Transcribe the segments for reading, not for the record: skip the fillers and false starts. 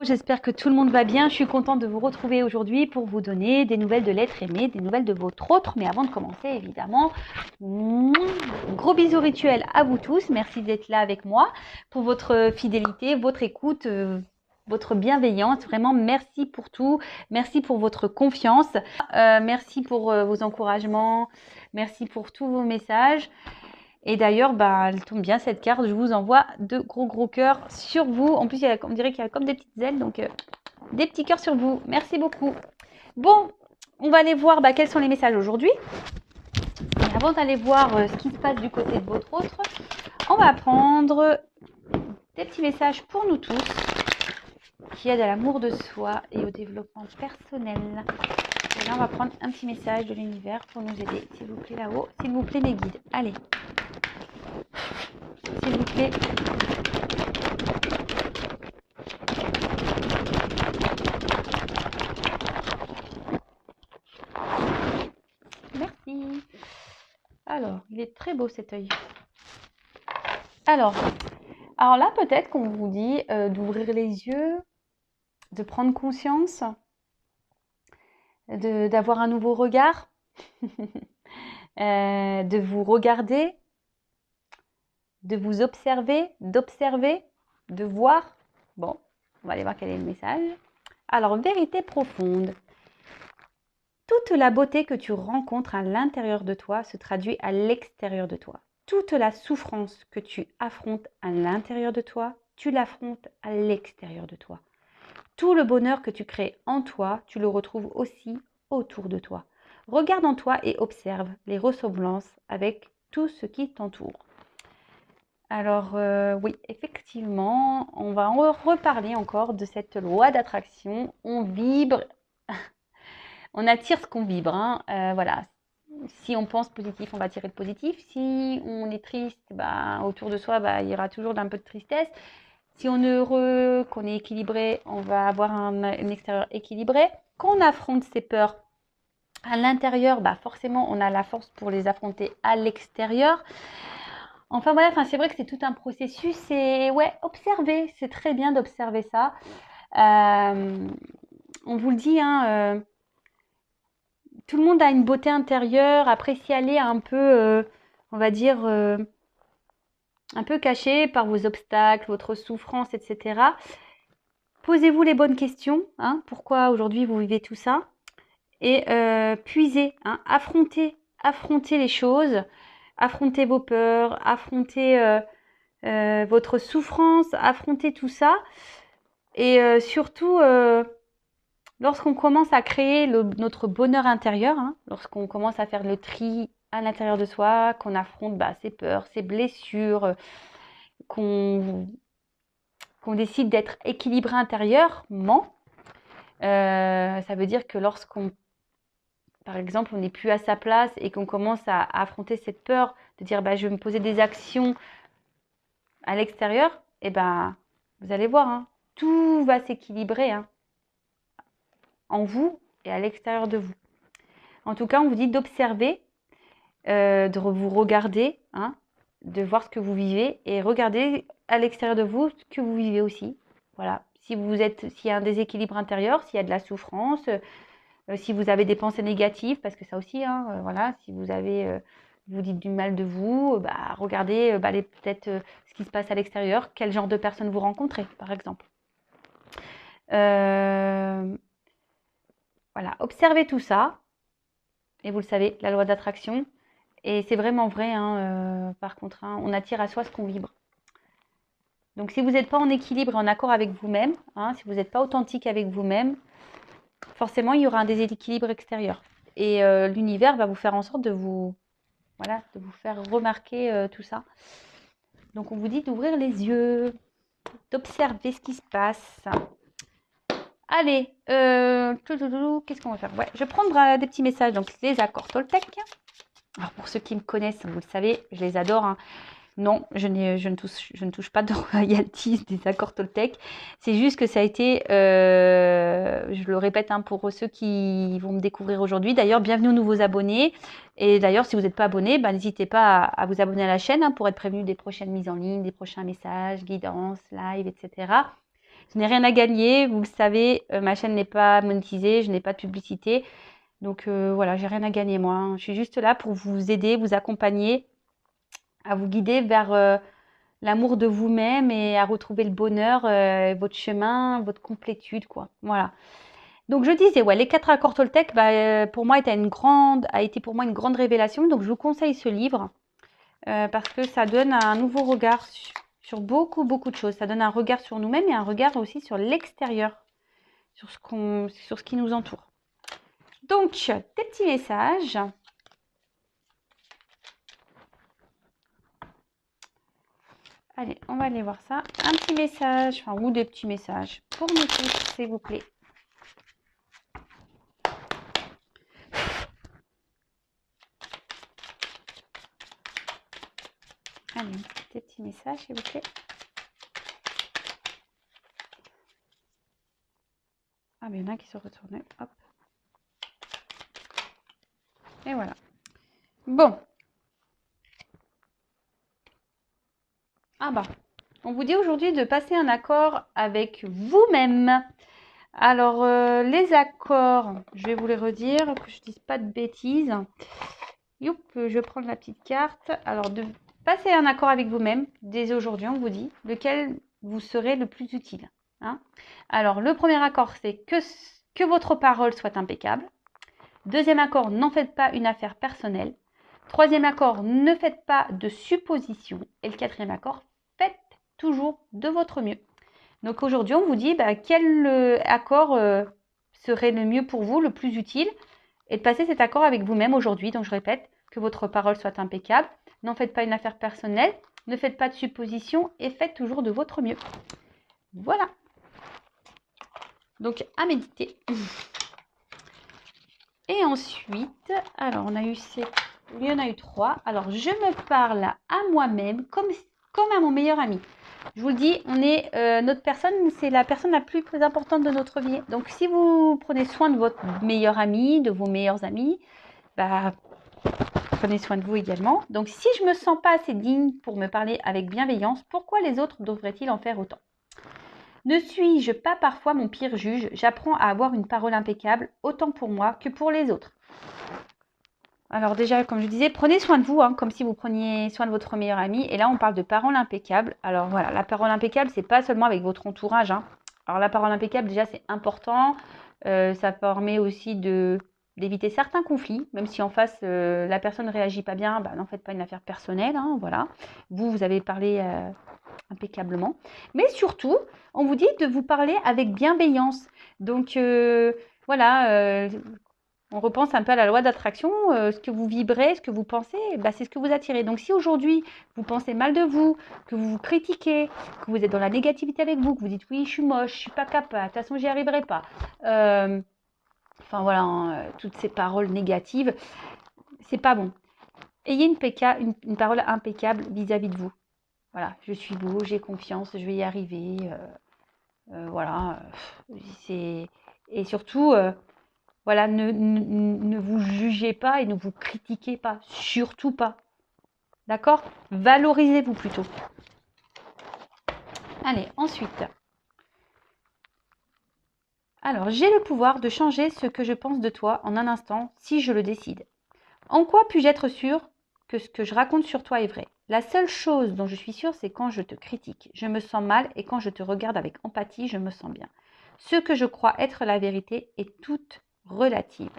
J'espère que tout le monde va bien. Je suis contente de vous retrouver aujourd'hui pour vous donner des nouvelles de l'être aimé, des nouvelles de votre autre. Mais avant de commencer, évidemment, gros bisous rituels à vous tous. Merci d'être là avec moi pour votre fidélité, votre écoute, votre bienveillance. Vraiment, merci pour tout. Merci pour votre confiance. Merci pour vos encouragements. Merci pour tous vos messages. Et d'ailleurs, elle tombe bien cette carte. Je vous envoie de gros cœurs sur vous. En plus, on dirait qu'il y a comme des petites ailes. Donc, des petits cœurs sur vous. Merci beaucoup. Bon, on va aller voir quels sont les messages aujourd'hui. Mais avant d'aller voir ce qui se passe du côté de votre autre, on va prendre des petits messages pour nous tous qui aident à l'amour de soi et au développement personnel. Et là, on va prendre un petit message de l'univers pour nous aider. S'il vous plaît, là-haut. S'il vous plaît, mes guides. Allez. S'il vous plaît. Merci. Alors, il est très beau cet œil. Alors là, peut-être qu'on vous dit d'ouvrir les yeux, de prendre conscience, d'avoir un nouveau regard, de vous regarder, de vous observer, d'observer, de voir. Bon, on va aller voir quel est le message. Alors, vérité profonde. Toute la beauté que tu rencontres à l'intérieur de toi se traduit à l'extérieur de toi. Toute la souffrance que tu affrontes à l'intérieur de toi, tu l'affrontes à l'extérieur de toi. Tout le bonheur que tu crées en toi, tu le retrouves aussi autour de toi. Regarde en toi et observe les ressemblances avec tout ce qui t'entoure. Alors oui, effectivement, on va en reparler encore de cette loi d'attraction. On vibre, on attire ce qu'on vibre. Voilà. Si on pense positif, on va attirer le positif. Si on est triste, autour de soi, il y aura toujours un peu de tristesse. Si on est heureux, qu'on est équilibré, on va avoir un extérieur équilibré. Quand on affronte ses peurs à l'intérieur, forcément, on a la force pour les affronter à l'extérieur. Enfin voilà, c'est vrai que c'est tout un processus. Et ouais, observer, c'est très bien d'observer ça. On vous le dit, tout le monde a une beauté intérieure. Après, si elle est un peu, on va dire, un peu cachée par vos obstacles, votre souffrance, etc. Posez-vous les bonnes questions. Pourquoi aujourd'hui vous vivez tout ça? Et puisez, affrontez les choses, affrontez vos peurs, affrontez votre souffrance, affrontez tout ça. Et surtout, lorsqu'on commence à créer notre bonheur intérieur, lorsqu'on commence à faire le tri à l'intérieur de soi, qu'on affronte ses peurs, ses blessures, qu'on décide d'être équilibré intérieurement, ça veut dire que lorsqu'on, par exemple, on n'est plus à sa place et qu'on commence à affronter cette peur de dire je vais me poser des actions à l'extérieur, vous allez voir, tout va s'équilibrer en vous et à l'extérieur de vous. En tout cas, on vous dit d'observer, de vous regarder, de voir ce que vous vivez et regarder à l'extérieur de vous ce que vous vivez aussi. Voilà. S'il y a un déséquilibre intérieur, s'il y a de la souffrance, si vous avez des pensées négatives, parce que ça aussi, voilà, si vous avez, vous dites du mal de vous, regardez peut-être ce qui se passe à l'extérieur, quel genre de personnes vous rencontrez, par exemple. Voilà, observez tout ça. Et vous le savez, la loi d'attraction. Et c'est vraiment vrai, par contre, on attire à soi ce qu'on vibre. Donc si vous n'êtes pas en équilibre et en accord avec vous-même, si vous n'êtes pas authentique avec vous-même, forcément il y aura un déséquilibre extérieur. Et l'univers va vous faire en sorte de vous faire remarquer tout ça. Donc on vous dit d'ouvrir les yeux, d'observer ce qui se passe. Allez, qu'est-ce qu'on va faire? Je vais prendre des petits messages, donc les accords Toltec. Alors pour ceux qui me connaissent, vous le savez, je les adore. Non, je ne touche pas de royalties des accords Toltec. C'est juste que ça a été, je le répète pour ceux qui vont me découvrir aujourd'hui. D'ailleurs, bienvenue aux nouveaux abonnés. Et d'ailleurs, si vous n'êtes pas abonné, n'hésitez pas à vous abonner à la chaîne pour être prévenu des prochaines mises en ligne, des prochains messages, guidances, live, etc. Je n'ai rien à gagner. Vous le savez, ma chaîne n'est pas monétisée, je n'ai pas de publicité. Donc voilà, j'ai rien à gagner moi, hein. Je suis juste là pour vous aider, vous accompagner, à vous guider vers l'amour de vous-même et à retrouver le bonheur, votre chemin, votre complétude, quoi. Voilà. Donc je disais, ouais, les 4 accords Toltec, pour moi, a été pour moi une grande révélation. Donc je vous conseille ce livre parce que ça donne un nouveau regard sur beaucoup, beaucoup de choses. Ça donne un regard sur nous-mêmes et un regard aussi sur l'extérieur, sur ce qui nous entoure. Donc, des petits messages. Allez, on va aller voir ça. Un petit message, enfin, ou des petits messages pour nous tous, s'il vous plaît. Allez, des petits messages, s'il vous plaît. Ah, mais il y en a qui se retournent. Hop. Et voilà. Bon. Ah bah, on vous dit aujourd'hui de passer un accord avec vous-même. Alors, les accords, je vais vous les redire, que je ne dise pas de bêtises. Youp, je vais prendre la petite carte. Alors, de passer un accord avec vous-même, dès aujourd'hui, on vous dit, lequel vous serez le plus utile. Hein. Alors, le premier accord, c'est que votre parole soit impeccable. Deuxième accord, n'en faites pas une affaire personnelle. Troisième accord, ne faites pas de suppositions. Et le quatrième accord, faites toujours de votre mieux. Donc aujourd'hui, on vous dit quel accord serait le mieux pour vous, le plus utile, et de passer cet accord avec vous-même aujourd'hui. Donc je répète, que votre parole soit impeccable, n'en faites pas une affaire personnelle, ne faites pas de suppositions et faites toujours de votre mieux. Voilà. Donc à méditer. Et ensuite, alors il y en a eu 3. Alors je me parle à moi-même comme à mon meilleur ami. Je vous le dis, notre personne, c'est la personne la plus importante de notre vie. Donc si vous prenez soin de votre meilleur ami, de vos meilleurs amis, prenez soin de vous également. Donc si je ne me sens pas assez digne pour me parler avec bienveillance, pourquoi les autres devraient-ils en faire autant ? Ne suis-je pas parfois mon pire juge? J'apprends à avoir une parole impeccable, autant pour moi que pour les autres. Alors déjà, comme je disais, prenez soin de vous, hein, comme si vous preniez soin de votre meilleur ami. Et là, on parle de parole impeccable. Alors voilà, la parole impeccable, c'est pas seulement avec votre entourage. Hein. Alors la parole impeccable, déjà, c'est important. Ça permet aussi d'éviter certains conflits, même si en face, la personne ne réagit pas bien, n'en faites pas une affaire personnelle. Hein, voilà. Vous avez parlé impeccablement. Mais surtout, on vous dit de vous parler avec bienveillance. Donc voilà, on repense un peu à la loi d'attraction. Ce que vous vibrez, ce que vous pensez, c'est ce que vous attirez. Donc si aujourd'hui, vous pensez mal de vous, que vous vous critiquez, que vous êtes dans la négativité avec vous, que vous dites oui, je suis moche, je suis pas capable, de toute façon, j'y arriverai pas. Enfin voilà, hein, toutes ces paroles négatives, c'est pas bon. Ayez une parole impeccable vis-à-vis de vous. Voilà, je suis beau, j'ai confiance, je vais y arriver. Voilà. Et surtout, voilà, ne vous jugez pas et ne vous critiquez pas. Surtout pas. D'accord? Valorisez-vous plutôt. Allez, ensuite. Alors, j'ai le pouvoir de changer ce que je pense de toi en un instant si je le décide. En quoi puis-je être sûre que ce que je raconte sur toi est vrai? La seule chose dont je suis sûre, c'est quand je te critique. Je me sens mal et quand je te regarde avec empathie, je me sens bien. Ce que je crois être la vérité est toute relative.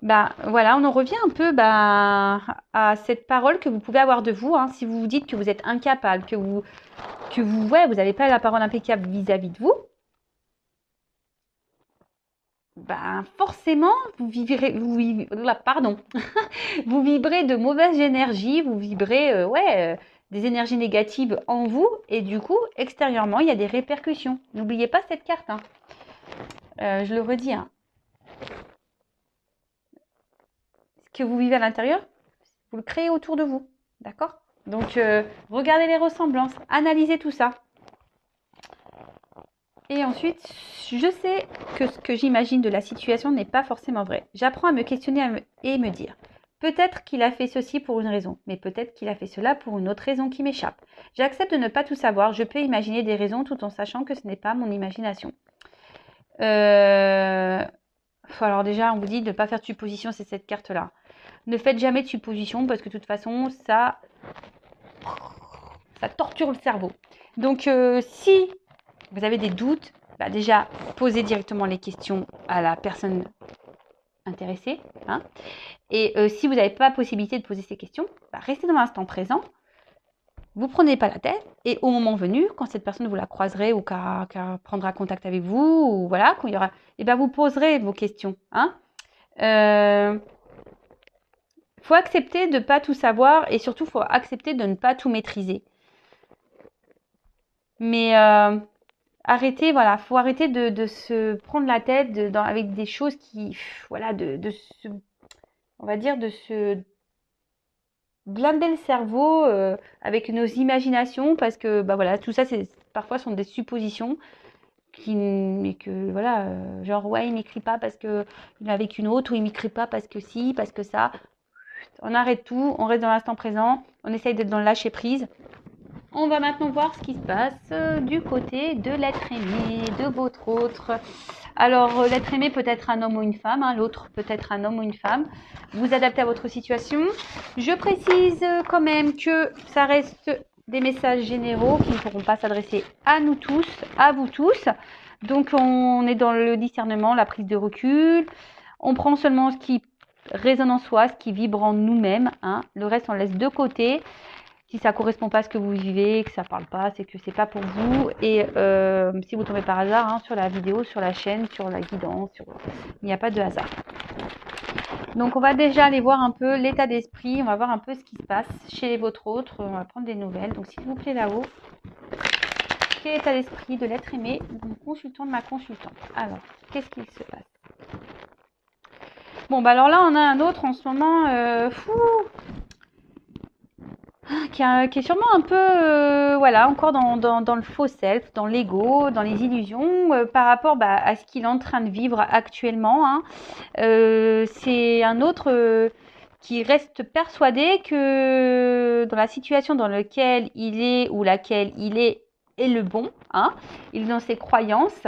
Voilà, on en revient un peu à cette parole que vous pouvez avoir de vous. Hein, si vous vous dites que vous êtes incapable, que vous n'avez pas la parole impeccable vis-à-vis de vous, forcément, vous vibrez de mauvaise énergie, vous vibrez des énergies négatives en vous et du coup, extérieurement, il y a des répercussions. N'oubliez pas cette carte. Hein. Je le redis. Hein. Ce que vous vivez à l'intérieur, vous le créez autour de vous. D'accord? Donc, regardez les ressemblances, analysez tout ça. Et ensuite, je sais que ce que j'imagine de la situation n'est pas forcément vrai. J'apprends à me questionner et me dire, Peut-être qu'il a fait ceci pour une raison, mais peut-être qu'il a fait cela pour une autre raison qui m'échappe. J'accepte de ne pas tout savoir. Je peux imaginer des raisons tout en sachant que ce n'est pas mon imagination. Alors déjà, on vous dit de ne pas faire de supposition, c'est cette carte-là. Ne faites jamais de supposition parce que de toute façon, ça torture le cerveau. Donc, si vous avez des doutes, bah déjà, posez directement les questions à la personne intéressée. Hein. Et si vous n'avez pas possibilité de poser ces questions, bah restez dans l'instant présent. Vous ne prenez pas la tête. Et au moment venu, quand cette personne vous la croiserez ou qu'elle prendra contact avec vous, ou voilà, quand il y aura, et ben vous poserez vos questions. Hein. Faut accepter de ne pas tout savoir et surtout, faut accepter de ne pas tout maîtriser. Mais arrêtez, voilà, faut arrêter de se prendre la tête avec des choses qui, voilà, on va dire, de se blinder le cerveau avec nos imaginations parce que, bah voilà, tout ça, parfois sont des suppositions mais que, voilà, genre, ouais, il m'écrit pas parce que il est avec une autre ou il m'écrit pas parce que si, parce que ça. On arrête tout, on reste dans l'instant présent, on essaye d'être dans le lâcher prise. On va maintenant voir ce qui se passe du côté de l'être aimé, de votre autre. Alors, l'être aimé peut être un homme ou une femme, hein, l'autre peut être un homme ou une femme. Vous adaptez à votre situation. Je précise quand même que ça reste des messages généraux qui ne pourront pas s'adresser à nous tous, à vous tous. Donc, on est dans le discernement, la prise de recul. On prend seulement ce qui résonne en soi, ce qui vibre en nous-mêmes. Hein. Le reste, on laisse de côté. Si ça ne correspond pas à ce que vous vivez, que ça ne parle pas, c'est que c'est pas pour vous. Et si vous tombez par hasard hein, sur la vidéo, sur la chaîne, sur la guidance, il n'y a pas de hasard. Donc on va déjà aller voir un peu l'état d'esprit, on va voir un peu ce qui se passe chez votre autre, on va prendre des nouvelles. Donc s'il vous plaît là-haut, quel est l'état d'esprit de l'être aimé, de mon consultant, de ma consultante. Alors, qu'est-ce qu'il se passe? Bon, bah alors là, on a un autre en ce moment, qui est sûrement un peu, voilà, encore dans le faux self, dans l'ego, dans les illusions, par rapport à ce qu'il est en train de vivre actuellement. Hein. C'est un autre qui reste persuadé que dans la situation dans laquelle il est ou laquelle il est le bon. Hein. Il est dans ses croyances.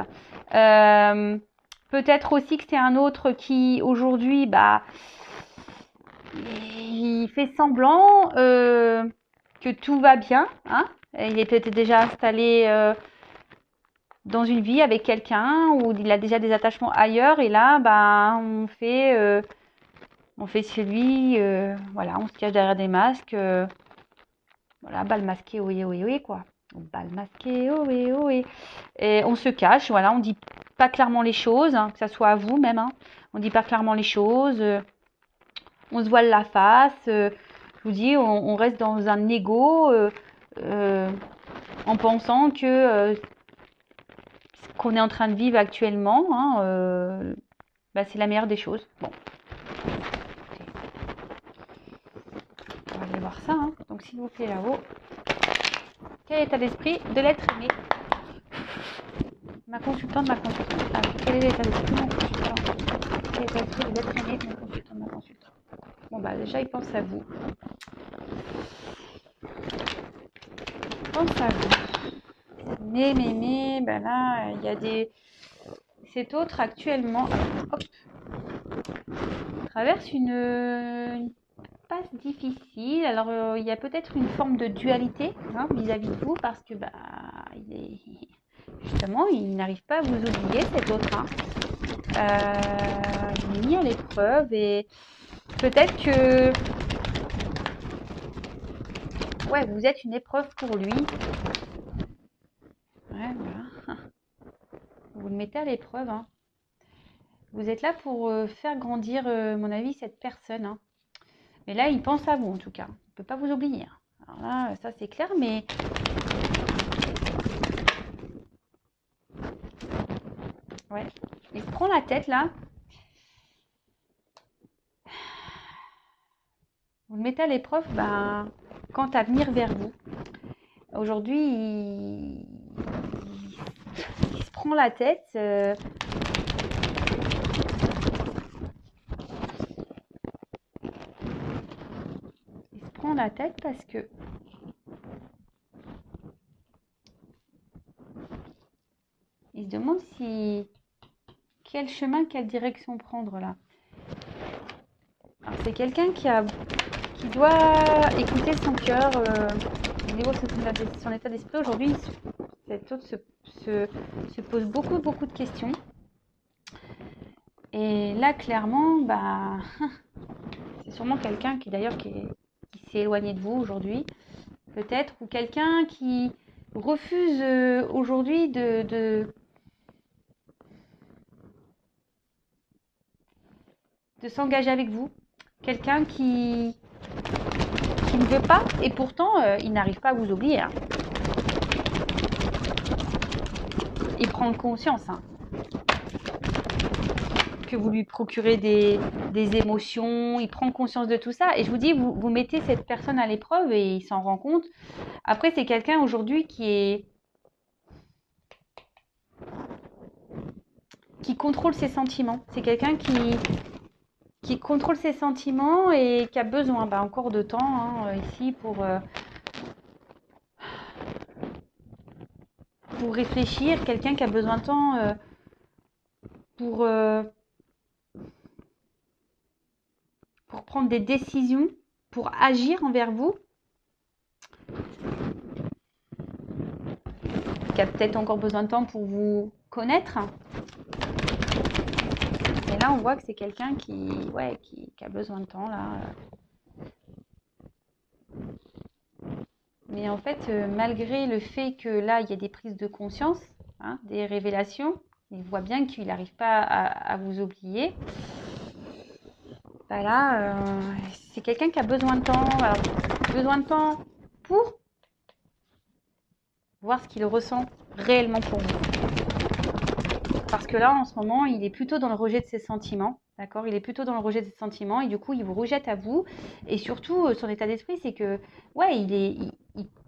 Peut-être aussi que c'est un autre qui aujourd'hui, il fait semblant que tout va bien. Hein. Il est peut-être déjà installé dans une vie avec quelqu'un où il a déjà des attachements ailleurs. Et là, on fait celui, voilà, on se cache derrière des masques. Voilà, bal masqué, oui, oui, oui, quoi. Bal masqué, oui, oui. Et on se cache, voilà, on dit pas clairement les choses, hein, que ça soit à vous même. Hein. On dit pas clairement les choses. On se voile la face, je vous dis, on reste dans un ego en pensant que ce qu'on est en train de vivre actuellement, hein, c'est la meilleure des choses. Bon. On va aller voir ça. Hein. Donc s'il vous plaît là-haut, quel est l'état d'esprit de l'être aimé? Ma consultante, ma consultante. Alors, quel est l'état d'esprit de mon consultant? Quel est l'état d'esprit de l'être aimé de mon consultant, ma consultante? Bon, déjà, il pense à vous. Il pense à vous. Mais, là, il y a des... Cet autre, actuellement, hop, traverse une passe difficile. Alors, il y a peut-être une forme de dualité hein, vis-à-vis de vous parce que, justement, il n'arrive pas à vous oublier, cet autre. Hein. Il est mis à l'épreuve et peut-être que ouais, vous êtes une épreuve pour lui. Ouais, voilà. Vous le mettez à l'épreuve. Hein. Vous êtes là pour faire grandir, mon avis, cette personne. Hein. Mais là, il pense à vous, en tout cas. Il ne peut pas vous oublier. Alors là, ça, c'est clair, mais... Ouais. Il se prend la tête, là. Vous le mettez à l'épreuve, quant à venir vers vous. Aujourd'hui, il se prend la tête. la tête parce que il se demande si quel chemin, quelle direction prendre là. Alors c'est quelqu'un qui doit écouter son cœur au niveau de son état d'esprit. Aujourd'hui, cet autre se pose beaucoup de questions. Et là, clairement, bah, c'est sûrement quelqu'un qui d'ailleurs qui s'est éloigné de vous aujourd'hui, peut-être, ou quelqu'un qui refuse aujourd'hui de s'engager avec vous. Quelqu'un qui ne veut pas, et pourtant, il n'arrive pas à vous oublier. Hein. Il prend conscience que vous lui procurez des émotions, il prend conscience de tout ça. Et je vous dis, vous mettez cette personne à l'épreuve et il s'en rend compte. Après, c'est quelqu'un aujourd'hui qui contrôle ses sentiments. C'est quelqu'un qui contrôle ses sentiments et qui a besoin encore de temps ici pour réfléchir. Quelqu'un qui a besoin de temps pour prendre des décisions, pour agir envers vous. Qui a peut-être encore besoin de temps pour vous connaître. Et là, on voit que c'est quelqu'un qui a besoin de temps, là. Mais en fait, malgré le fait que là, il y a des prises de conscience, des révélations, il voit bien qu'il n'arrive pas à vous oublier. Voilà, c'est quelqu'un qui a besoin de temps. Alors, besoin de temps pour voir ce qu'il ressent réellement pour vous. Parce que là, en ce moment, il est plutôt dans le rejet de ses sentiments. D'accord ? Il est plutôt dans le rejet de ses sentiments et du coup, il vous rejette à vous. Et surtout, son état d'esprit, c'est que, il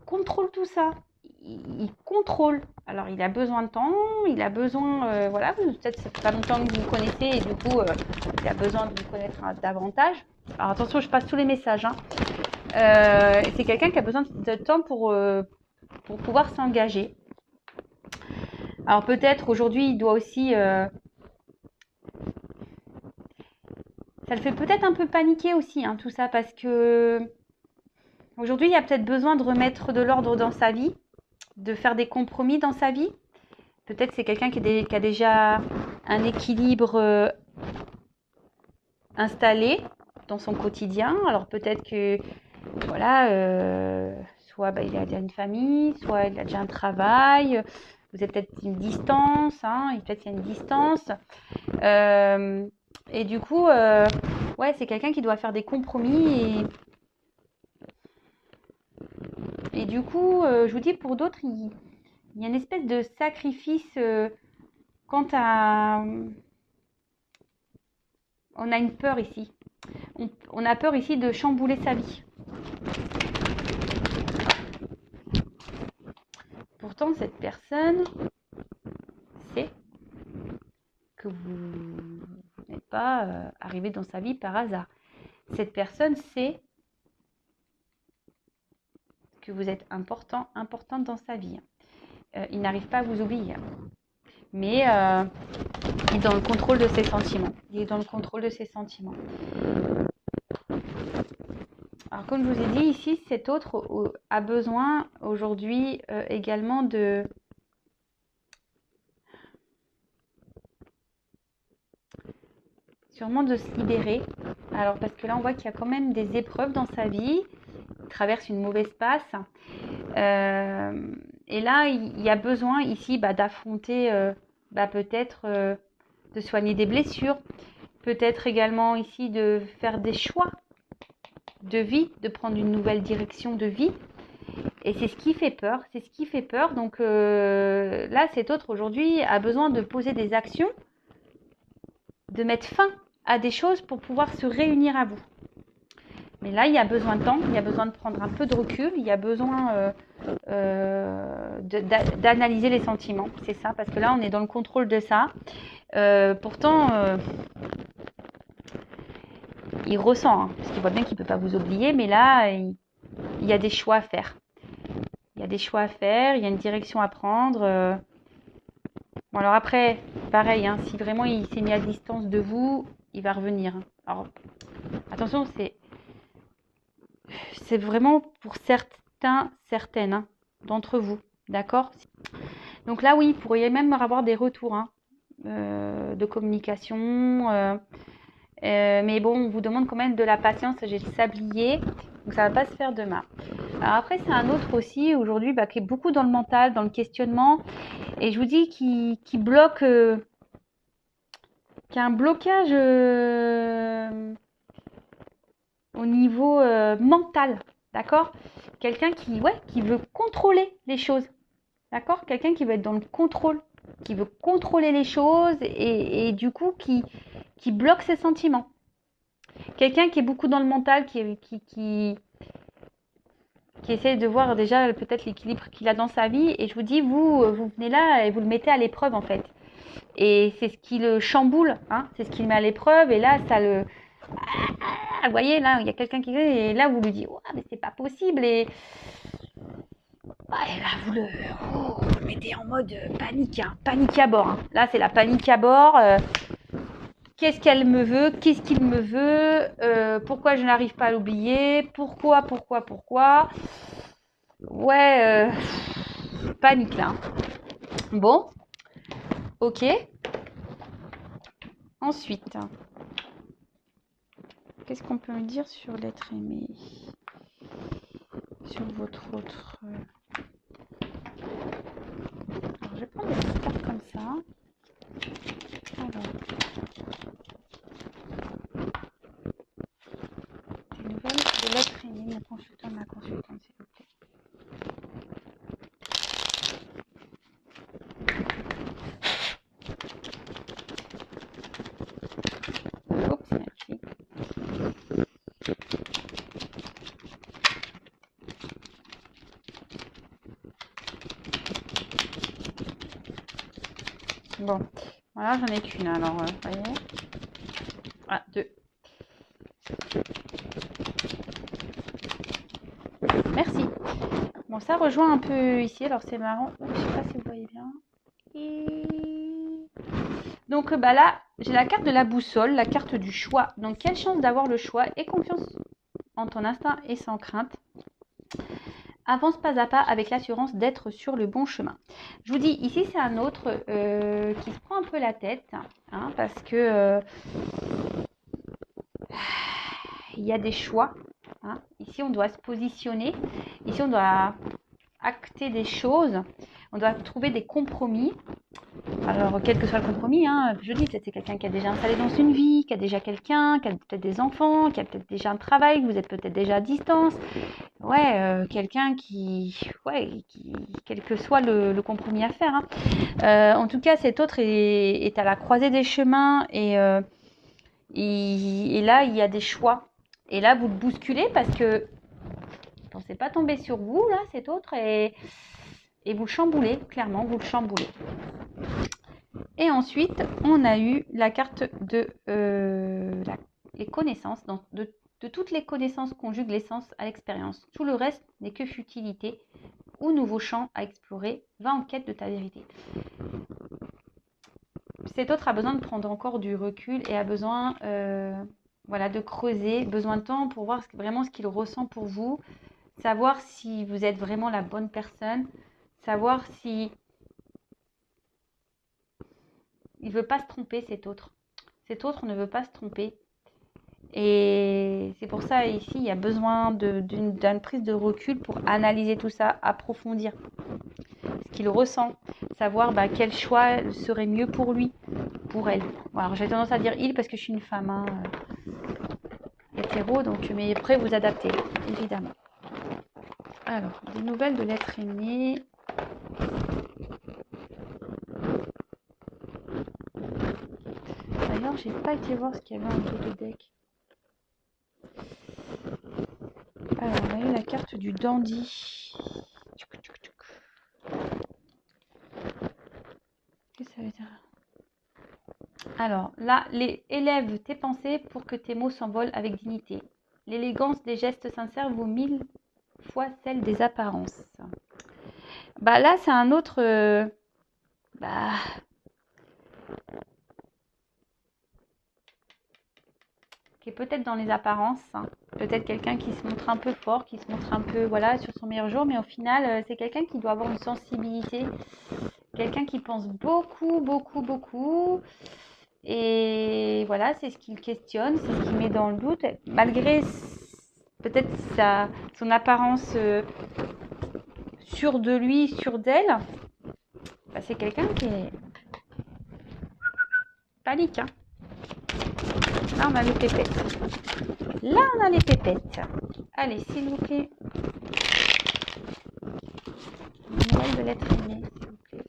contrôle tout ça. Il contrôle. Alors, il a besoin de temps, il a besoin, peut-être ça fait pas longtemps que vous vous connaissez et du coup, il a besoin de vous connaître davantage. Alors, attention, je passe tous les messages. C'est quelqu'un qui a besoin de temps pour pouvoir s'engager. Alors peut-être aujourd'hui, il doit aussi... ça le fait peut-être un peu paniquer aussi, tout ça, parce que aujourd'hui, il y a peut-être besoin de remettre de l'ordre dans sa vie, de faire des compromis dans sa vie. Peut-être que c'est quelqu'un qui a déjà un équilibre installé dans son quotidien. Alors peut-être que, soit il a déjà une famille, soit il a déjà un travail... Vous avez peut-être une distance, peut-être qu'il y a une distance. Et du coup, c'est quelqu'un qui doit faire des compromis. Et du coup, je vous dis, pour d'autres, il y a une espèce de sacrifice quant à... On a une peur ici. On a peur ici de chambouler sa vie. Pourtant, cette personne sait que vous n'êtes pas arrivé dans sa vie par hasard. Cette personne sait que vous êtes importante dans sa vie. Il n'arrive pas à vous oublier. Mais il est dans le contrôle de ses sentiments. Alors, comme je vous ai dit, ici, cet autre a besoin aujourd'hui également sûrement de se libérer. Alors, parce que là, on voit qu'il y a quand même des épreuves dans sa vie. Il traverse une mauvaise passe. Et là, il y a besoin ici d'affronter, peut-être de soigner des blessures. Peut-être également ici de faire des choix de vie, de prendre une nouvelle direction de vie. Et c'est ce qui fait peur. Donc là, cet autre aujourd'hui a besoin de poser des actions, de mettre fin à des choses pour pouvoir se réunir à vous. Mais là, il y a besoin de temps, il y a besoin de prendre un peu de recul, il y a besoin d'analyser les sentiments. C'est ça, parce que là, on est dans le contrôle de ça. Pourtant, il ressent, parce qu'il voit bien qu'il ne peut pas vous oublier, mais là, il y a des choix à faire. Il y a des choix à faire, il y a une direction à prendre. Bon, alors après, pareil, hein, si vraiment il s'est mis à distance de vous, il va revenir. Alors, attention, c'est vraiment pour certaines hein, d'entre vous. D'accord? Donc là, oui, vous pourriez même avoir des retours hein, de communication. Mais bon, on vous demande quand même de la patience. J'ai le sablier, donc ça va pas se faire demain. Alors après, c'est un autre aussi aujourd'hui qui est beaucoup dans le mental, dans le questionnement. Et je vous dis qui bloque, qui a un blocage au niveau mental. D'accord? Quelqu'un qui veut contrôler les choses. D'accord? Quelqu'un qui veut être dans le contrôle, qui veut contrôler les choses et du coup qui bloque ses sentiments. Quelqu'un qui est beaucoup dans le mental, qui essaie de voir déjà peut-être l'équilibre qu'il a dans sa vie. Et je vous dis, vous venez là et vous le mettez à l'épreuve en fait. Et c'est ce qui le chamboule, hein, c'est ce qui le met à l'épreuve. Et là, ça le... vous voyez, là, il y a quelqu'un qui... Et là, vous lui dites, oh, mais c'est pas possible. Et là, vous le mettez en mode panique, hein, panique à bord. Hein. Là, c'est la panique à bord. Qu'est-ce qu'elle me veut? Qu'est-ce qu'il me veut? Pourquoi je n'arrive pas à l'oublier? Pourquoi? Ouais, panique là. Bon, ok. Ensuite, qu'est-ce qu'on peut me dire sur l'être aimé? Sur votre autre... Alors, je vais prendre des petites cartes comme ça. Alors, des nouvelles de l'être aimé, mon consultant, ma consultante, s'il vous plaît. Oups, merci. Bon, voilà, j'en ai qu'une alors, vous voyez. Ah, deux. Merci. Bon, ça rejoint un peu ici, alors c'est marrant. Je ne sais pas si vous voyez bien. Donc là, j'ai la carte de la boussole, la carte du choix. Donc, quelle chance d'avoir le choix et confiance en ton instinct et sans crainte. Avance pas à pas avec l'assurance d'être sur le bon chemin. Je vous dis, ici, c'est un autre qui se prend un peu la tête, hein, parce que il y a des choix. Hein. Ici, on doit se positionner. Ici, on doit acter des choses. On doit trouver des compromis. Alors, quel que soit le compromis, hein, je dis, c'est quelqu'un qui a déjà installé dans une vie, qui a déjà quelqu'un, qui a peut-être des enfants, qui a peut-être déjà un travail, vous êtes peut-être déjà à distance. Ouais, quelqu'un quel que soit le compromis à faire. Hein. En tout cas, cet autre est à la croisée des chemins et là, il y a des choix. Et là, vous le bousculez parce que vous ne pensez pas tomber sur vous, là, cet autre, et vous le chamboulez, clairement, vous le chamboulez. Et ensuite, on a eu la carte de les connaissances, de toutes les connaissances conjuguent l'essence à l'expérience. Tout le reste n'est que futilité ou nouveau champ à explorer. Va en quête de ta vérité. Cet autre a besoin de prendre encore du recul et a besoin de creuser, besoin de temps pour voir vraiment ce qu'il ressent pour vous, savoir si vous êtes vraiment la bonne personne, savoir si il ne veut pas se tromper, cet autre. Cet autre ne veut pas se tromper. Et c'est pour ça, ici, il y a besoin d'une prise de recul pour analyser tout ça, approfondir ce qu'il ressent, savoir quel choix serait mieux pour lui, pour elle. Voilà, j'ai tendance à dire il parce que je suis une femme hein, hétéro, donc, mais après vous adaptez, évidemment. Alors, des nouvelles de l'être aimé. D'ailleurs, j'ai pas été voir ce qu'il y avait en dessous de deck. Alors, on a eu la carte du dandy. Qu'est-ce que ça veut dire? Alors, là, élève tes pensées pour que tes mots s'envolent avec dignité. L'élégance des gestes sincères vaut 1000 fois celle des apparences. Bah là, c'est un autre... qui est peut-être dans les apparences, hein. Peut-être quelqu'un qui se montre un peu fort, qui se montre un peu, voilà, sur son meilleur jour, mais au final, c'est quelqu'un qui doit avoir une sensibilité, quelqu'un qui pense beaucoup, beaucoup, beaucoup, et voilà, c'est ce qu'il questionne, c'est ce qu'il met dans le doute, malgré peut-être son apparence sûre de lui, sûre d'elle, bah, c'est quelqu'un qui est panique, hein. Là, on a les pépettes. Là, on a les pépettes. Allez, s'il vous plaît. Une nouvelle de l'être aimé, s'il vous plaît.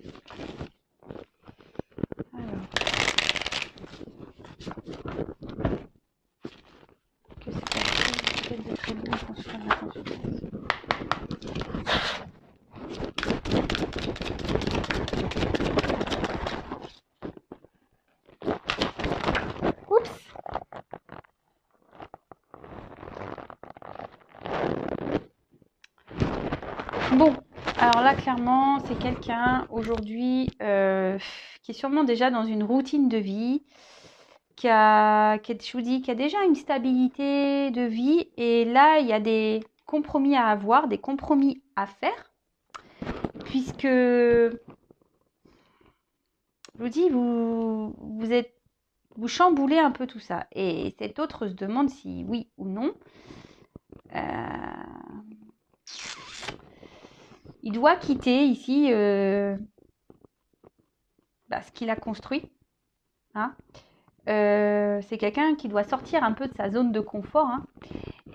Alors. Que se passe-t-il peut-être de très bon en fonction de la consultation? Oups! Bon, alors là, clairement, c'est quelqu'un aujourd'hui qui est sûrement déjà dans une routine de vie, je vous dis, qui a déjà une stabilité de vie. Et là, il y a des compromis à avoir, des compromis à faire, puisque, je vous dis, vous chamboulez un peu tout ça. Et cet autre se demande si oui ou non. Il doit quitter ici ce qu'il a construit. Hein. C'est quelqu'un qui doit sortir un peu de sa zone de confort. Hein.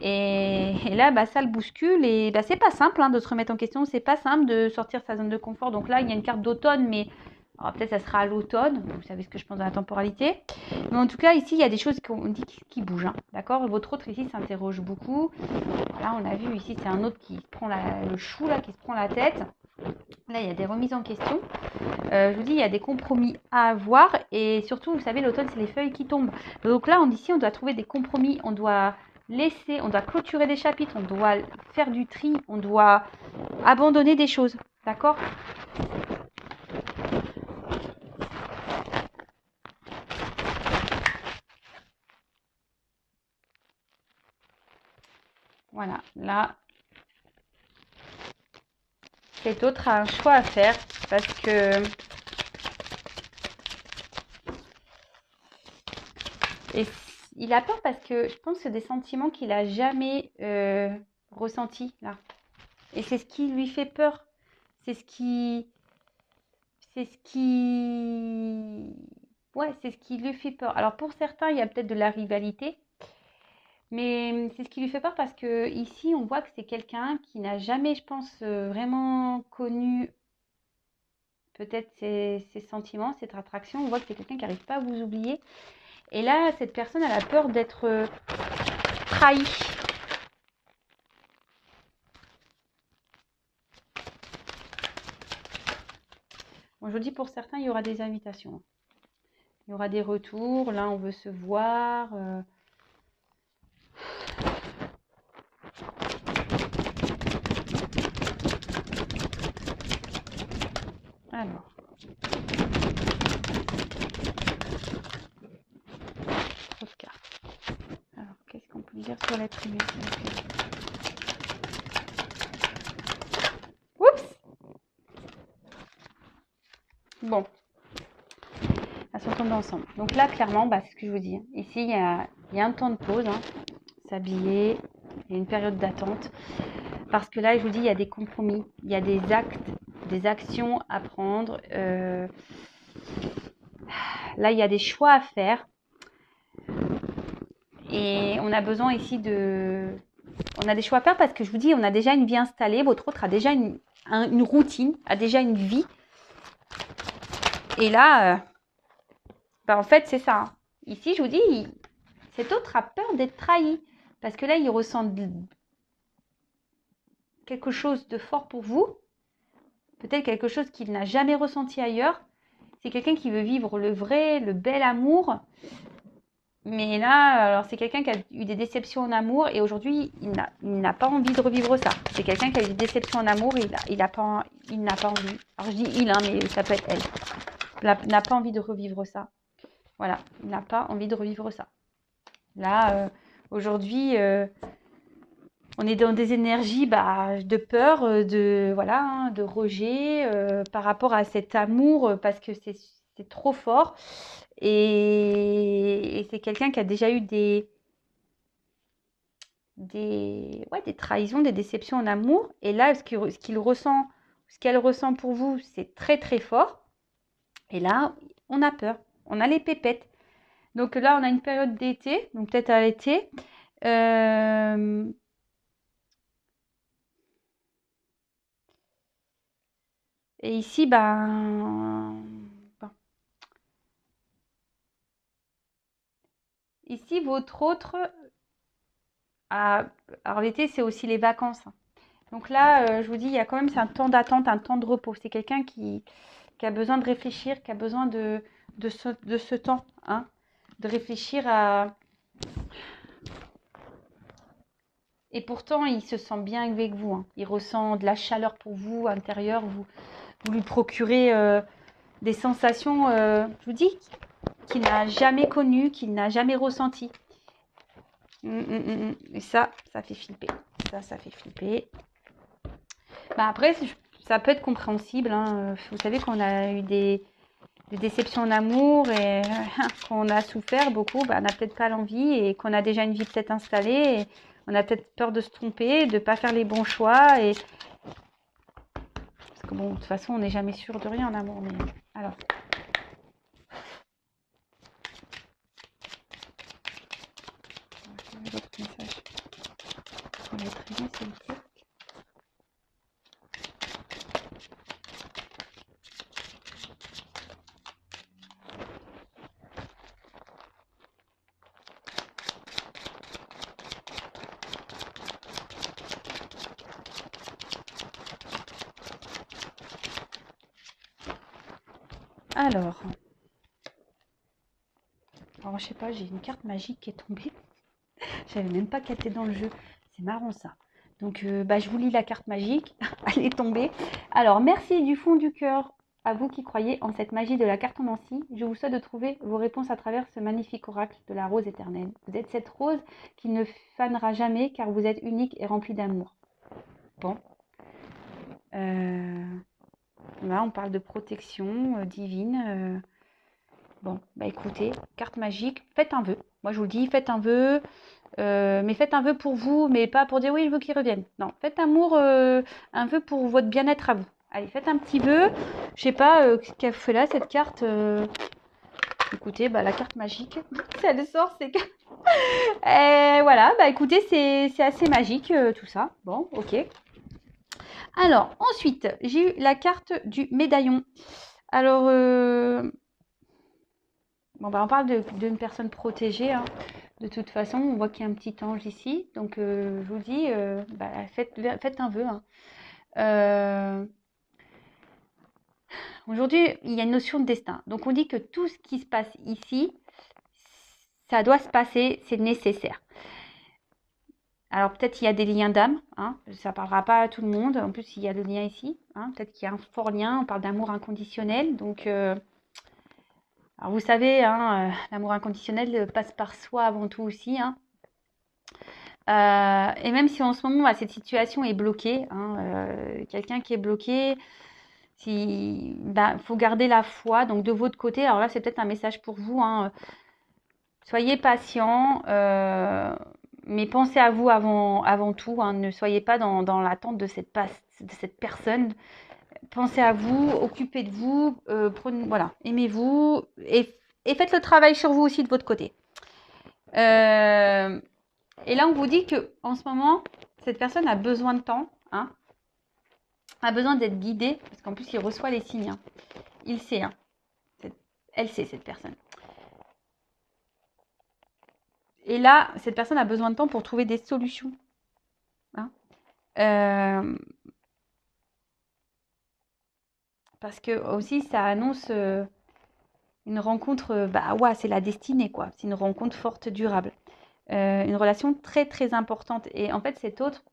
Et là, ça le bouscule. Et c'est pas simple de se remettre en question. C'est pas simple de sortir de sa zone de confort. Donc là, il y a une carte d'automne, mais peut-être ça sera à l'automne. Vous savez ce que je pense de la temporalité. Mais en tout cas, ici, il y a des choses qu'on dit qui bougent. Hein. D'accord. Votre autre ici s'interroge beaucoup. Là, on a vu ici, c'est un autre qui se prend le chou, là, qui se prend la tête. Là, il y a des remises en question. Je vous dis, il y a des compromis à avoir. Et surtout, vous savez, l'automne, c'est les feuilles qui tombent. Donc là, ici, on doit trouver des compromis. On doit clôturer des chapitres. On doit faire du tri. On doit abandonner des choses. D'accord ? Voilà. Là, cet autre a un choix à faire parce que... Et il a peur parce que je pense que c'est des sentiments qu'il n'a jamais ressentis là. Et c'est ce qui lui fait peur. C'est ce qui lui fait peur. Alors pour certains, il y a peut-être de la rivalité, mais c'est ce qui lui fait peur parce que ici, on voit que c'est quelqu'un qui n'a jamais, je pense, vraiment connu peut-être ses sentiments, cette attraction. On voit que c'est quelqu'un qui n'arrive pas à vous oublier. Et là, cette personne, elle a peur d'être trahie. Bon, je vous dis, pour certains, il y aura des invitations. Il y aura des retours. Là, on veut se voir. Alors. Trop de cartes. Alors, qu'est-ce qu'on peut dire sur l'être aimé? Oups! Bon. Elles sont tombées ensemble. Donc là, clairement, c'est ce que je vous dis. Ici, il y a un temps de pause. Hein. S'habiller. Il y a une période d'attente. Parce que là, je vous dis, il y a des compromis. Il y a des actes, des actions à prendre. Là, il y a des choix à faire. Et on a besoin ici on a des choix à faire parce que je vous dis, on a déjà une vie installée. Votre autre a déjà une routine, a déjà une vie. Et là, en fait, c'est ça. Hein. Ici, je vous dis, cet autre a peur d'être trahi. Parce que là, il ressent quelque chose de fort pour vous. Peut-être quelque chose qu'il n'a jamais ressenti ailleurs. C'est quelqu'un qui veut vivre le vrai, le bel amour. Mais là, alors c'est quelqu'un qui a eu des déceptions en amour et aujourd'hui, il n'a pas envie de revivre ça. C'est quelqu'un qui a eu des déceptions en amour et il n'a pas envie. Alors je dis il, hein, mais ça peut être elle. N'a pas envie de revivre ça. Voilà, il n'a pas envie de revivre ça. Là, aujourd'hui, on est dans des énergies de peur, voilà, hein, de rejet par rapport à cet amour parce que c'est trop fort. Et c'est quelqu'un qui a déjà eu des trahisons, des déceptions en amour. Et là, ce qu'il ressent, ce qu'elle ressent pour vous, c'est très très fort. Et là, on a peur, on a les pépettes. Donc là, on a une période d'été, donc peut-être à l'été. Euh, et ici, ici, votre autre, ah, alors l'été, c'est aussi les vacances. Donc là, je vous dis, il y a quand même c'est un temps d'attente, un temps de repos. C'est quelqu'un qui a besoin de réfléchir, qui a besoin de ce temps, hein, de réfléchir à... Et pourtant, il se sent bien avec vous, hein. Il ressent de la chaleur pour vous, intérieure. Vous lui procurez des sensations, je vous dis, qu'il n'a jamais connues, qu'il n'a jamais ressenties. Et ça fait flipper. Ça fait flipper. Après, ça peut être compréhensible, hein. Vous savez qu'on a eu des déceptions en amour et qu'on a souffert beaucoup, on n'a peut-être pas l'envie et qu'on a déjà une vie peut-être installée et on a peut-être peur de se tromper, de ne pas faire les bons choix. Parce que bon, de toute façon, on n'est jamais sûr de rien en amour. Mais alors, l'autre message. On va être très bien, s'il vous plaît. Alors, je sais pas, j'ai une carte magique qui est tombée. Je savais même pas qu'elle était dans le jeu. C'est marrant ça. Donc, je vous lis la carte magique. Elle est tombée. Alors, merci du fond du cœur à vous qui croyez en cette magie de la cartomancie. Je vous souhaite de trouver vos réponses à travers ce magnifique oracle de la rose éternelle. Vous êtes cette rose qui ne fanera jamais car vous êtes unique et rempli d'amour. Bon. Là, on parle de protection divine. Bon, écoutez, carte magique, faites un vœu. Moi, je vous le dis, faites un vœu. Mais faites un vœu pour vous, mais pas pour dire oui, je veux qu'il revienne. Non, faites un vœu pour votre bien-être à vous. Allez, faites un petit vœu. Je sais pas ce qu'elle fait là, cette carte. Écoutez, la carte magique, si elle sort, c'est que... Et voilà, écoutez, c'est assez magique tout ça. Bon, ok. Alors, ensuite, j'ai eu la carte du médaillon. Alors, on parle d'une personne protégée, hein. De toute façon, on voit qu'il y a un petit ange ici. Donc, je vous dis, faites un vœu, hein. Aujourd'hui, il y a une notion de destin. Donc, on dit que tout ce qui se passe ici, ça doit se passer, c'est nécessaire. Alors, peut-être il y a des liens d'âme, hein, ça ne parlera pas à tout le monde. En plus, il y a le lien ici, hein, peut-être qu'il y a un fort lien. On parle d'amour inconditionnel. Donc, alors vous savez, hein, l'amour inconditionnel passe par soi avant tout aussi, hein. Et même si en ce moment, cette situation est bloquée, hein, quelqu'un qui est bloqué, faut garder la foi. Donc de votre côté, alors là, c'est peut-être un message pour vous, hein, soyez patient, mais pensez à vous avant tout, hein. Ne soyez pas dans l'attente de cette personne. Pensez à vous, occupez de vous, voilà, aimez-vous et faites le travail sur vous aussi de votre côté. Et là, on vous dit que en ce moment, cette personne a besoin de temps, hein, a besoin d'être guidée, parce qu'en plus, il reçoit les signes, hein. Il sait, hein. Elle sait, cette personne. Et là, cette personne a besoin de temps pour trouver des solutions, hein. Parce que aussi, ça annonce Une rencontre, bah ouais, c'est la destinée, quoi. C'est une rencontre forte, durable. Une relation très, très importante. Et en fait, cet autre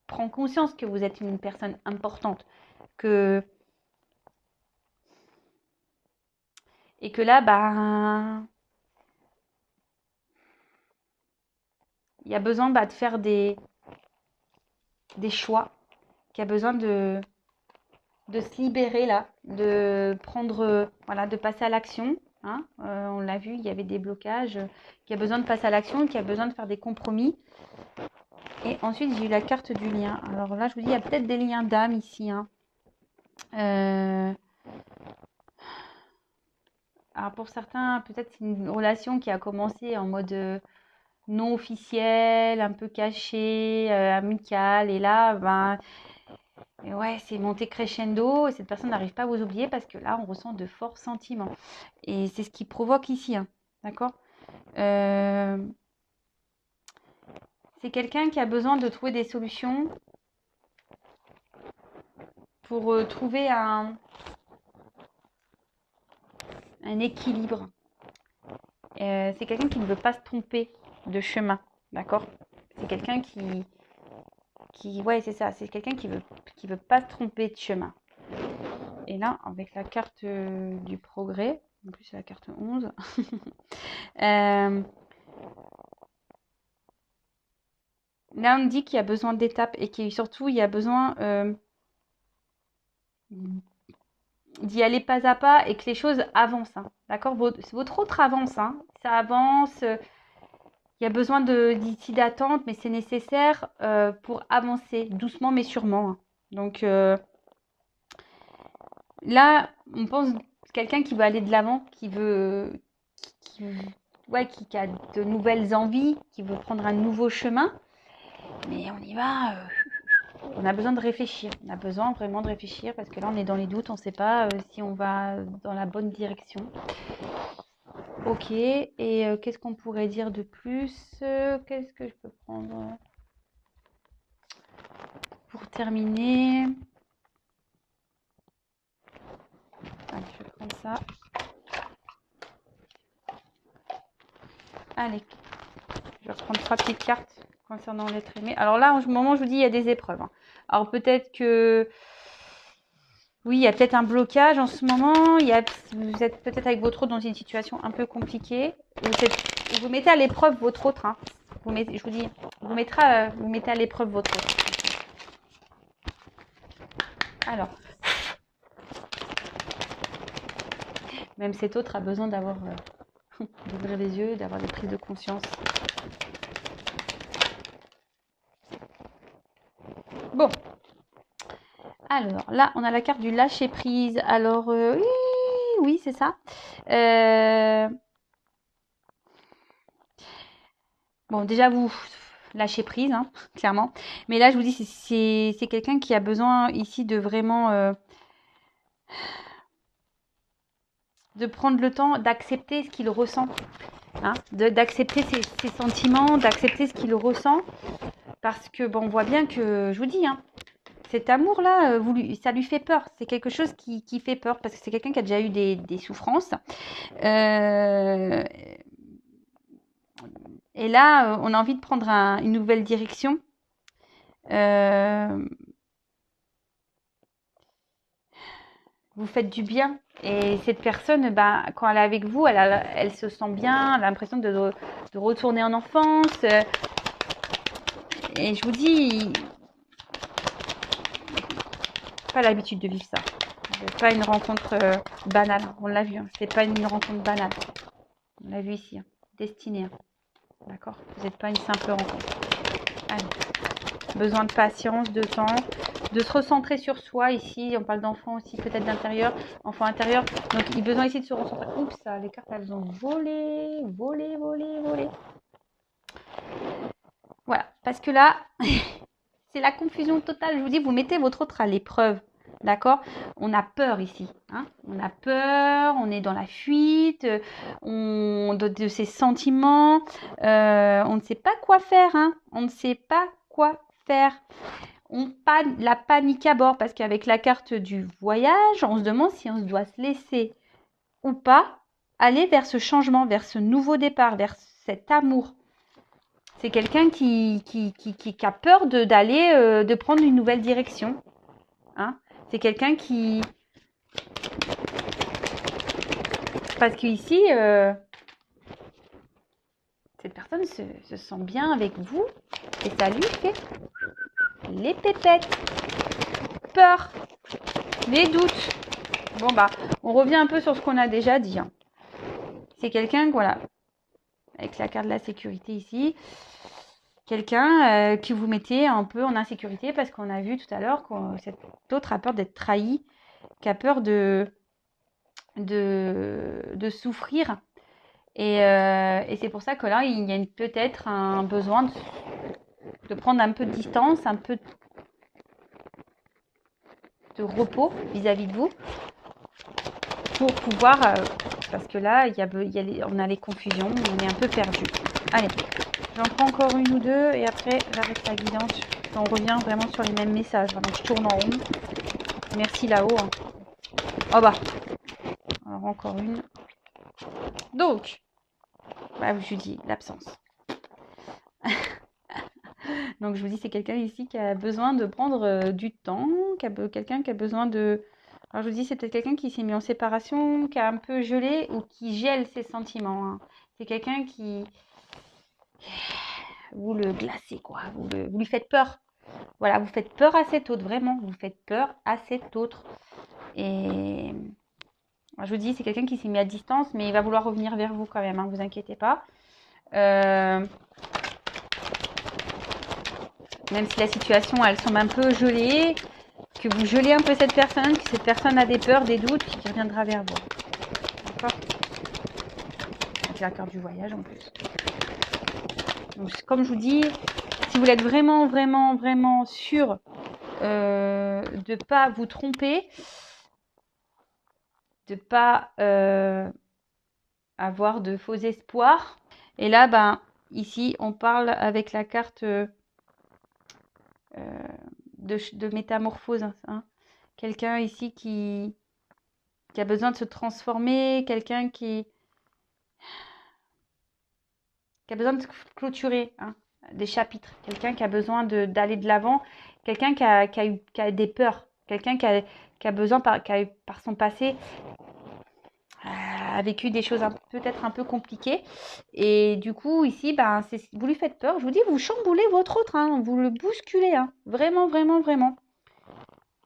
prend conscience que vous êtes une personne importante. Que... Et que là, bah, il y a besoin bah, de faire des choix. Qu'il y a besoin de se libérer là, de prendre, voilà, de passer à l'action. Hein. On l'a vu, il y avait des blocages, qu'il y a besoin de passer à l'action, qu'il y a besoin de faire des compromis. Et ensuite, j'ai eu la carte du lien. Alors là, je vous dis, il y a peut-être des liens d'âme ici. Hein. Alors pour certains, peut-être c'est une relation qui a commencé en mode non officiel, un peu caché, amical. Et là, ben, ouais, c'est monté crescendo et cette personne n'arrive pas à vous oublier parce que là, on ressent de forts sentiments. Et c'est ce qui provoque ici, hein, d'accord. C'est quelqu'un qui a besoin de trouver des solutions pour trouver un équilibre. C'est quelqu'un qui ne veut pas se tromper de chemin, d'accord. C'est quelqu'un ouais, c'est ça, c'est quelqu'un qui veut pas se tromper de chemin. Et là, avec la carte du progrès, en plus c'est la carte 11, là on dit qu'il y a besoin d'étapes et qu'il surtout il y a besoin d'y aller pas à pas et que les choses avancent. Hein, d'accord, votre autre avance, hein, ça avance. Il y a besoin d'ici d'attente, mais c'est nécessaire pour avancer doucement mais sûrement. Hein. Donc là, on pense quelqu'un qui veut aller de l'avant, qui, ouais, qui a de nouvelles envies, qui veut prendre un nouveau chemin. Mais on y va. On a besoin de réfléchir. On a besoin vraiment de réfléchir parce que là, on est dans les doutes. On ne sait pas si on va dans la bonne direction. Ok. Et qu'est-ce qu'on pourrait dire de plus? Qu'est-ce que je peux prendre pour terminer? Allez, je vais prendre ça. Allez, je vais reprendre 3 petites cartes concernant l'être aimé. Alors là, en ce moment, je vous dis, il y a des épreuves. Hein. Alors peut-être que... Oui, il y a peut-être un blocage en ce moment. Vous êtes peut-être avec votre autre dans une situation un peu compliquée. Vous mettez à l'épreuve votre autre. Hein. Je vous dis, vous mettez à l'épreuve votre autre. Alors, même cet autre a besoin d'avoir d'ouvrir les yeux, d'avoir des prises de conscience. Bon. Alors, là, on a la carte du lâcher-prise. Alors, oui, c'est ça. Bon, déjà, vous lâchez prise, hein, clairement. Mais là, je vous dis, c'est quelqu'un qui a besoin ici de vraiment... de prendre le temps d'accepter ce qu'il ressent. Hein, d'accepter ses sentiments, d'accepter ce qu'il ressent. Parce que, bon, on voit bien que, je vous dis, hein, cet amour-là, ça lui fait peur. C'est quelque chose qui fait peur parce que c'est quelqu'un qui a déjà eu des souffrances. Et là, on a envie de prendre une nouvelle direction. Vous faites du bien. Et cette personne, ben, quand elle est avec vous, elle se sent bien, elle a l'impression de retourner en enfance. Et je vous dis, pas l'habitude de vivre ça. C'est pas une rencontre banale. On l'a vu, hein. C'est pas une rencontre banale. On l'a vu ici. Hein. Destinée. Hein. D'accord. Vous n'êtes pas une simple rencontre. Allez. Besoin de patience, de temps, de se recentrer sur soi. Ici, on parle d'enfant aussi, peut-être d'intérieur, enfant intérieur. Donc, il a besoin ici de se recentrer. Oups, les cartes, elles ont volé. Voilà, parce que là, c'est la confusion totale. Je vous dis, vous mettez votre autre à l'épreuve. D'accord. On a peur ici. Hein, on a peur, on est dans la fuite, de ses sentiments. On ne sait pas quoi faire. Hein, on ne sait pas quoi faire. La panique à bord parce qu'avec la carte du voyage, on se demande si on doit se laisser ou pas aller vers ce changement, vers ce nouveau départ, vers cet amour. C'est quelqu'un qui a peur d'aller, de prendre une nouvelle direction. Hein. C'est quelqu'un qui... Parce qu'ici, cette personne se sent bien avec vous et ça lui fait les pépettes, peur, les doutes. Bon bah, on revient un peu sur ce qu'on a déjà dit. Hein. C'est quelqu'un, voilà, avec la carte de la sécurité ici, quelqu'un qui vous mettez un peu en insécurité parce qu'on a vu tout à l'heure que cet autre a peur d'être trahi, qui a peur de souffrir. Et c'est pour ça que là, il y a peut-être un besoin de prendre un peu de distance, un peu de repos vis-à-vis de vous pour pouvoir... parce que là, on a les confusions, on est un peu perdu. Allez, j'en prends encore une ou deux et après, j'arrête la guidance. On revient vraiment sur les mêmes messages. Donc, je tourne en rond. Merci là-haut. Hein. Oh bah. Alors, encore une. Donc, bah, je vous dis, l'absence. Donc, je vous dis, c'est quelqu'un ici qui a besoin de prendre du temps, quelqu'un qui a besoin de... Alors, je vous dis, c'est peut-être quelqu'un qui s'est mis en séparation, qui a un peu gelé ou qui gèle ses sentiments. Hein. C'est quelqu'un qui... Vous le glacez, quoi. Vous lui faites peur. Voilà, vous faites peur à cet autre, vraiment. Vous faites peur à cet autre. Et... Alors, je vous dis, c'est quelqu'un qui s'est mis à distance, mais il va vouloir revenir vers vous quand même, hein, vous inquiétez pas. Même si la situation, elle semble un peu gelée, que vous gelez un peu cette personne, que cette personne a des peurs, des doutes, qui reviendra vers vous. D'accord? Avec la carte du voyage en plus. Donc, comme je vous dis, si vous êtes vraiment, vraiment, vraiment sûr de ne pas vous tromper, de ne pas avoir de faux espoirs. Et là, ben, ici, on parle avec la carte de métamorphose. Hein. Quelqu'un ici qui a besoin de se transformer, quelqu'un qui a besoin de clôturer hein, des chapitres, quelqu'un qui a besoin d'aller de l'avant, quelqu'un qui a des peurs, quelqu'un qui a besoin, qui a eu, par son passé, a vécu des choses peut-être un peu compliquées. Et du coup, ici, ben, vous lui faites peur. Je vous dis, vous chamboulez votre autre, hein, vous le bousculez. Hein, vraiment, vraiment, vraiment.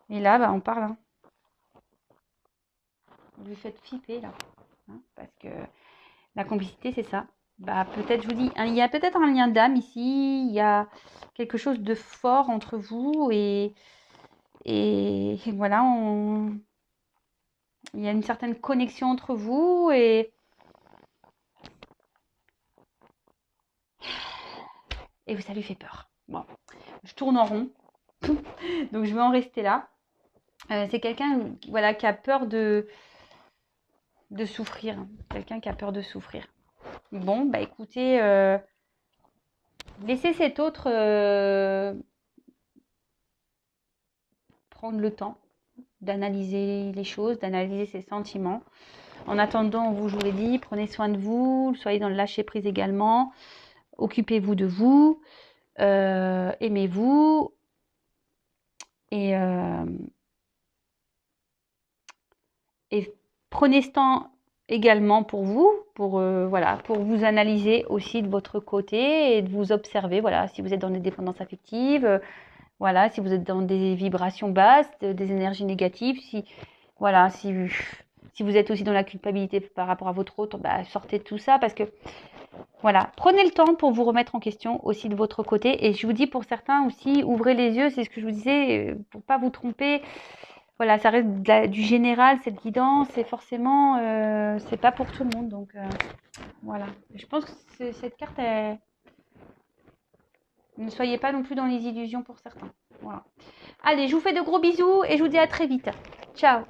Et là, ben, on parle. Hein. Vous lui faites flipper, là. Hein, parce que la complicité, c'est ça. Bah, peut-être, je vous dis, hein, il y a peut-être un lien d'âme ici. Il y a quelque chose de fort entre vous. Et voilà, il y a une certaine connexion entre vous. Et ça lui fait peur. Bon, je tourne en rond. Donc, je vais en rester là. C'est quelqu'un voilà, qui a peur de souffrir. Quelqu'un qui a peur de souffrir. Bon, bah écoutez, laissez cet autre prendre le temps d'analyser les choses, d'analyser ses sentiments. En attendant, je vous l'ai dit, prenez soin de vous, soyez dans le lâcher-prise également. Occupez-vous de vous, aimez-vous. Et prenez ce temps également pour vous, pour vous analyser aussi de votre côté et de vous observer. Voilà, si vous êtes dans des dépendances affectives, voilà, si vous êtes dans des vibrations basses, des énergies négatives, si vous êtes aussi dans la culpabilité par rapport à votre autre, bah, sortez de tout ça parce que voilà, prenez le temps pour vous remettre en question aussi de votre côté. Et je vous dis pour certains aussi, ouvrez les yeux, c'est ce que je vous disais, pour pas vous tromper. Voilà, ça reste du général, cette guidance, et forcément, c'est pas pour tout le monde. Donc, voilà. Je pense que cette carte, ne soyez pas non plus dans les illusions pour certains. Voilà. Allez, je vous fais de gros bisous et je vous dis à très vite. Ciao!